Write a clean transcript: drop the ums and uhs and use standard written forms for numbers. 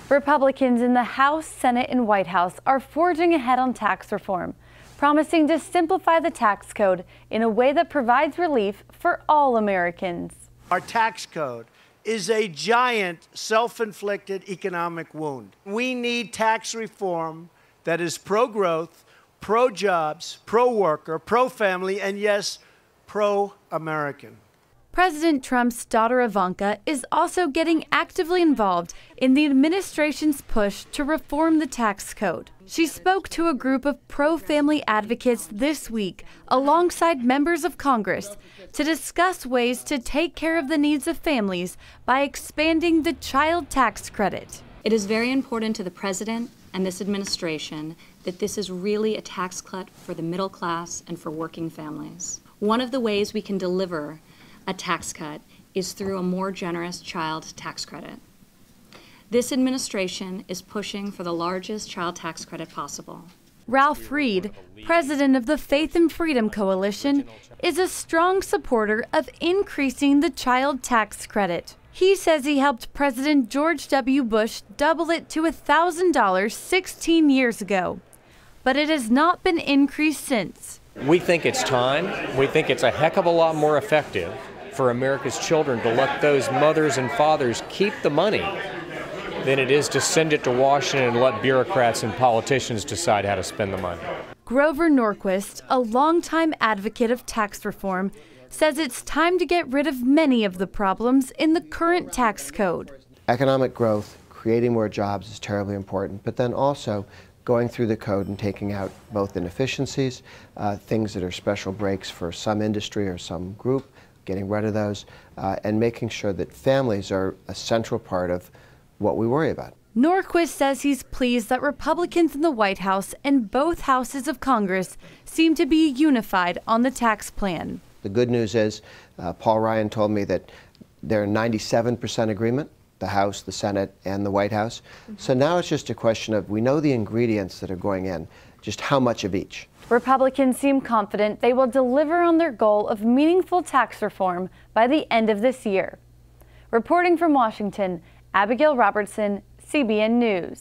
Republicans in the House, Senate, and White House are forging ahead on tax reform, promising to simplify the tax code in a way that provides relief for all Americans. Our tax code is a giant self-inflicted economic wound. We need tax reform that is pro-growth, pro-jobs, pro-worker, pro-family, and yes, pro-American. President Trump's daughter Ivanka is also getting actively involved in the administration's push to reform the tax code. She spoke to a group of pro-family advocates this week alongside members of Congress to discuss ways to take care of the needs of families by expanding the child tax credit. It is very important to the president and this administration that this is really a tax cut for the middle class and for working families. One of the ways we can deliver a tax cut is through a more generous child tax credit. This administration is pushing for the largest child tax credit possible. Ralph Reed, president of the Faith and Freedom Coalition, is a strong supporter of increasing the child tax credit. He says he helped President George W. Bush double it to $1,000 16 years ago, but it has not been increased since. We think it's time. We think it's a heck of a lot more effective for America's children to let those mothers and fathers keep the money than it is to send it to Washington and let bureaucrats and politicians decide how to spend the money. Grover Norquist, a longtime advocate of tax reform, says it's time to get rid of many of the problems in the current tax code. Economic growth, creating more jobs is terribly important, but then also going through the code and taking out both inefficiencies, things that are special breaks for some industry or some group, getting rid of those, and making sure that families are a central part of what we worry about. Norquist says he's pleased that Republicans in the White House and both houses of Congress seem to be unified on the tax plan. The good news is, Paul Ryan told me that they're in 97% agreement, the House, the Senate, and the White House. So now it's just a question of, we know the ingredients that are going in, just how much of each. Republicans seem confident they will deliver on their goal of meaningful tax reform by the end of this year. Reporting from Washington, Abigail Robertson, CBN News.